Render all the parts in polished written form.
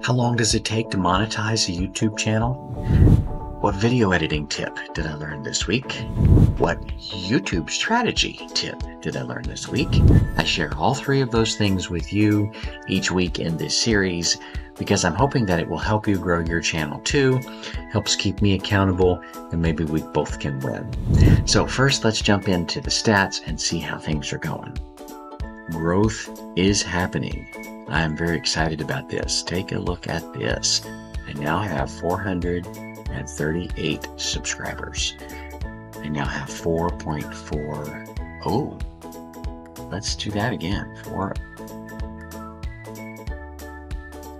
How long does it take to monetize a YouTube channel? What video editing tip did I learn this week? What YouTube strategy tip did I learn this week? I share all three of those things with you each week in this series because I'm hoping that it will help you grow your channel too, helps keep me accountable, and maybe we both can win. So first, let's jump into the stats and see how things are going. Growth is happening. I'm very excited about this. Take a look at this. I now have 438 subscribers. I now have 4.4. Oh, let's do that again.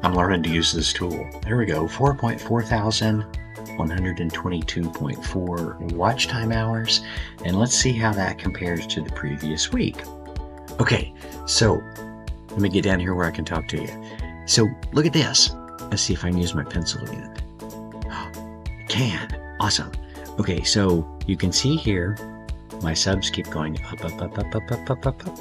I'm learning to use this tool. There we go. 122.4 watch time hours. And let's see how that compares to the previous week. Okay, so let me get down here where I can talk to you. So look at this. Let's see if I can use my pencil again. I can. Awesome. Okay, so you can see here, my subs keep going up, up, up, up, up, up, up, up, up.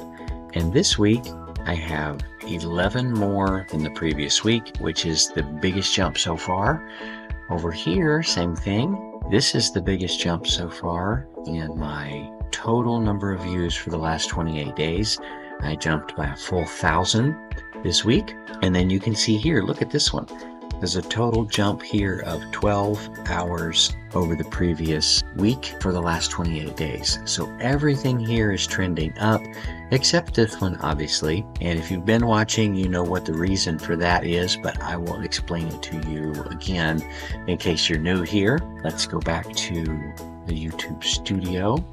And this week, I have 11 more than the previous week, which is the biggest jump so far. Over here, same thing. This is the biggest jump so far in my total number of views for the last 28 days. I jumped by a full 1,000 this week. And then you can see here, look at this one. There's a total jump here of 12 hours over the previous week for the last 28 days. So everything here is trending up, except this one, obviously. And if you've been watching, you know what the reason for that is, but I will explain it to you again in case you're new here. Let's go back to the YouTube studio.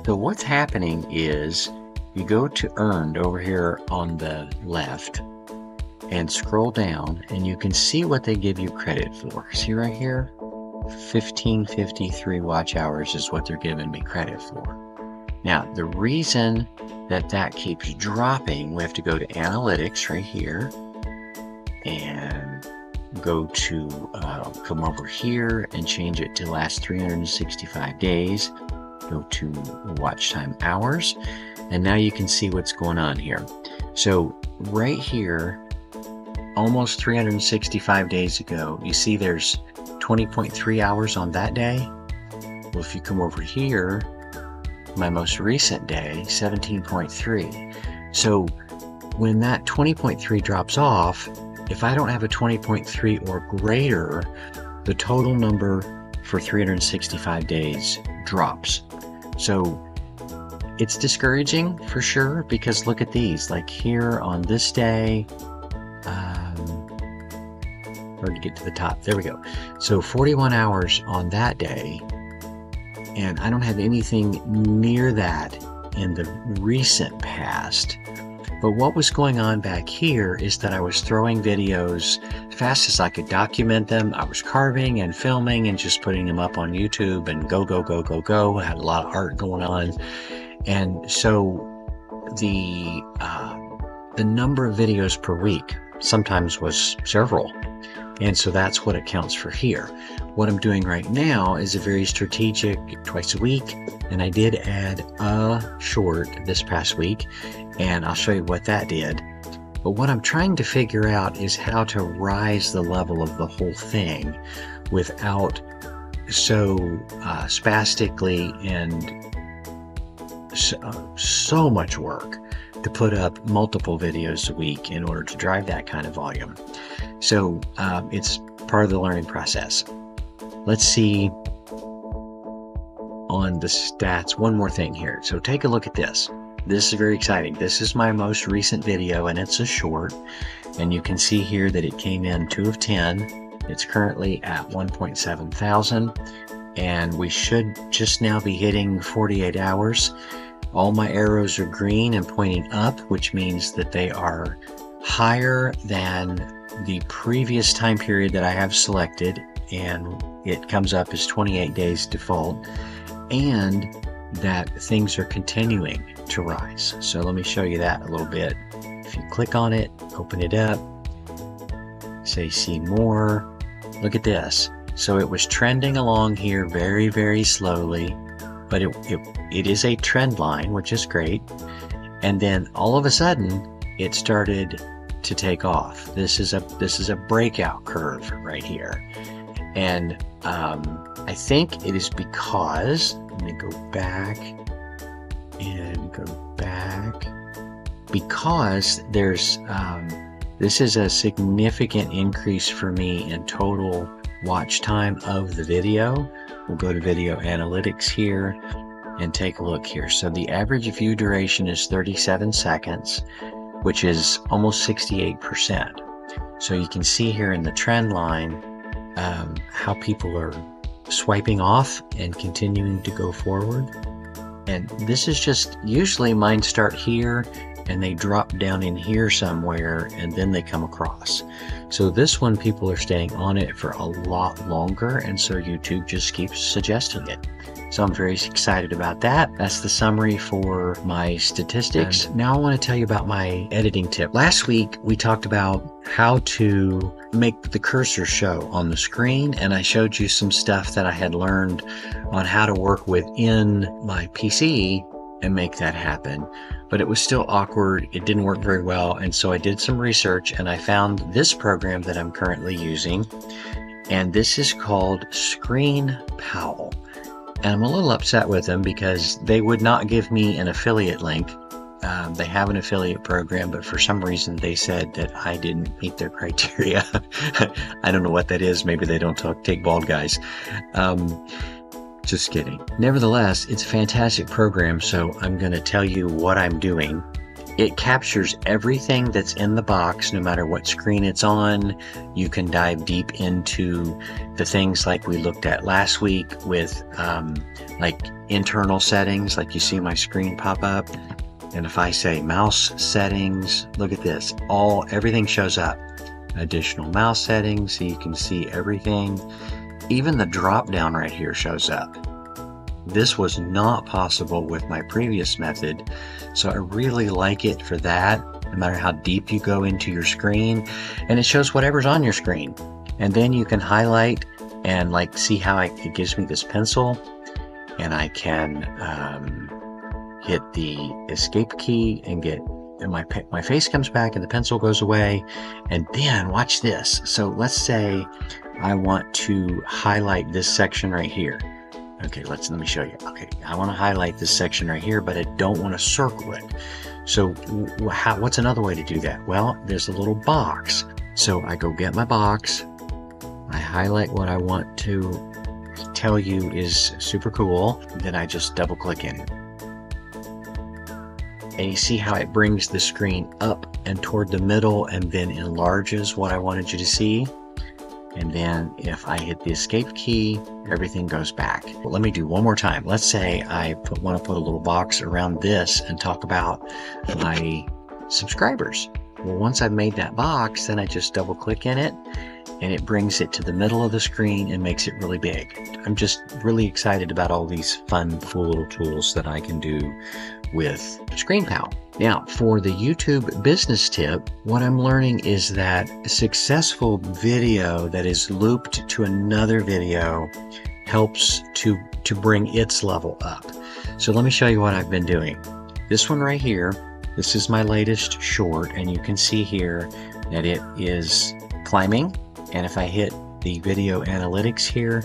So what's happening is you go to earned over here on the left and scroll down and you can see what they give you credit for. See right here? 1553 watch hours is what they're giving me credit for. Now, the reason that that keeps dropping, we have to go to analytics right here and go to come over here and change it to last 365 days. Go to watch time hours, and now you can see what's going on here. So right here, almost 365 days ago, you see there's 20.3 hours on that day. Well, if you come over here, my most recent day, 17.3. So when that 20.3 drops off, if I don't have a 20.3 or greater, the total number for 365 days drops. So it's discouraging for sure, because look at these, like here on this day, hard to get to the top. There we go. So 41 hours on that day, and I don't have anything near that in the recent past. But what was going on back here is that I was throwing videos as fast as I could document them. I was carving and filming and just putting them up on YouTube and go, go, go, go, go. I had a lot of art going on. And so the number of videos per week sometimes was several. And so that's what it counts for here. What I'm doing right now is a very strategic twice a week. And I did add a short this past week, and I'll show you what that did. But what I'm trying to figure out is how to rise the level of the whole thing without so spastically and so much work to put up multiple videos a week in order to drive that kind of volume. So it's part of the learning process. Let's see on the stats, one more thing here. So take a look at this. This is very exciting. This is my most recent video, and it's a short. And you can see here that it came in 2 of 10. It's currently at 1.7 thousand. And we should just now be hitting 48 hours. All my arrows are green and pointing up, which means that they are higher than the previous time period that I have selected, and it comes up as 28 days default, and that things are continuing to rise. So let me show you that a little bit. If you click on it, open it up, say see more, look at this. So it was trending along here very, very slowly, but it is a trend line, which is great. And then all of a sudden, it started to take off. This is a breakout curve right here. And I think it is because, let me go back and go back, because there's this is a significant increase for me in total watch time of the video. We'll go to video analytics here and take a look here. So the average view duration is 37 seconds, which is almost 68%. So you can see here in the trend line how people are swiping off and continuing to go forward. And this is just, usually mine start here and they drop down in here somewhere and then they come across. So this one, people are staying on it for a lot longer, and so YouTube just keeps suggesting it. So I'm very excited about that. That's the summary for my statistics. And now I want to tell you about my editing tip. Last week we talked about how to make the cursor show on the screen, and I showed you some stuff that I had learned on how to work within my PC and make that happen. But it was still awkward. It didn't work very well. And so I did some research and I found this program that I'm currently using. And this is called ScreenPal. And I'm a little upset with them because they would not give me an affiliate link. They have an affiliate program, but for some reason they said that I didn't meet their criteria. I don't know what that is. Maybe they don't take bald guys. Just kidding. Nevertheless, it's a fantastic program, so I'm going to tell you what I'm doing. It captures everything that's in the box, no matter what screen it's on. You can dive deep into the things like we looked at last week with like internal settings, like you see my screen pop up. And if I say mouse settings, look at this, everything shows up. Additional mouse settings, so you can see everything. Even the drop down right here shows up. This was not possible with my previous method, so I really like it for that, no matter how deep you go into your screen. And it shows whatever's on your screen. And then you can highlight and like see how it gives me this pencil, and I can hit the escape key and my face comes back and the pencil goes away. And then watch this. So let's say I want to highlight this section right here. Okay, let me show you. Okay, I want to highlight this section right here, but I don't want to circle it. So what's another way to do that? Well, there's a little box. So I go get my box. I highlight what I want to tell you is super cool. Then I just double click in it. And you see how it brings the screen up and toward the middle and then enlarges what I wanted you to see. And then if I hit the escape key, everything goes back. Well, let me do one more time. Let's say I want to put a little box around this and talk about my subscribers. Well, once I've made that box, then I just double click in it and it brings it to the middle of the screen and makes it really big. I'm just really excited about all these fun, cool little tools that I can do with ScreenPal. Now, for the YouTube business tip, what I'm learning is that a successful video that is looped to another video helps to bring its level up. So let me show you what I've been doing. This one right here, this is my latest short, and you can see here that it is climbing. And if I hit the video analytics here,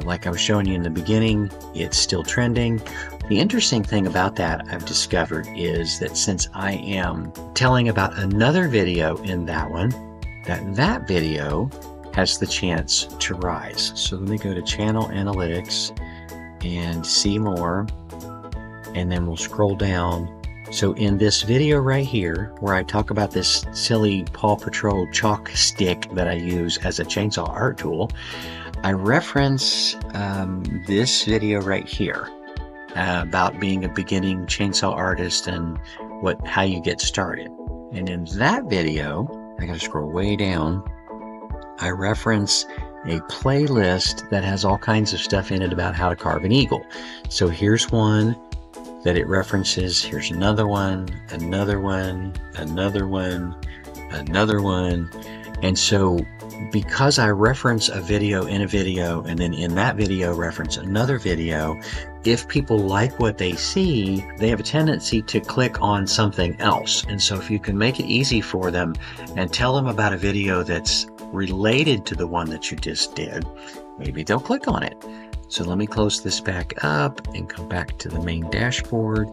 like I was showing you in the beginning, it's still trending. The interesting thing about that I've discovered is that since I am telling about another video in that one, that video has the chance to rise. So let me go to channel analytics and see more, and then we'll scroll down. So in this video right here, where I talk about this silly Paw Patrol chalk stick that I use as a chainsaw art tool, I reference this video right here about being a beginning chainsaw artist and how you get started. And in that video, I gotta scroll way down, I reference a playlist that has all kinds of stuff in it about how to carve an eagle. So here's one that it references, here's another one, another one, another one, another one. And so because I reference a video in a video, and then in that video reference another video, if people like what they see, they have a tendency to click on something else. And so if you can make it easy for them and tell them about a video that's related to the one that you just did, maybe they'll click on it. So let me close this back up and come back to the main dashboard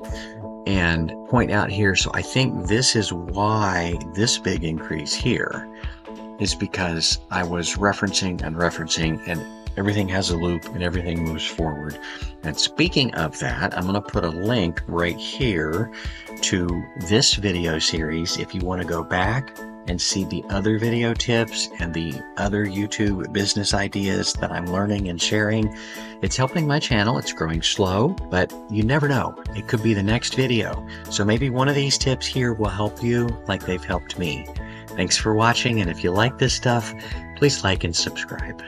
and point out here. So I think this is why this big increase here is because I was referencing and everything has a loop and everything moves forward. And speaking of that, I'm going to put a link right here to this video series if you want to go back and see the other video tips and the other YouTube business ideas that I'm learning and sharing. It's helping my channel. It's growing slow, but you never know. It could be the next video. So maybe one of these tips here will help you like they've helped me. Thanks for watching, and if you like this stuff, please like and subscribe.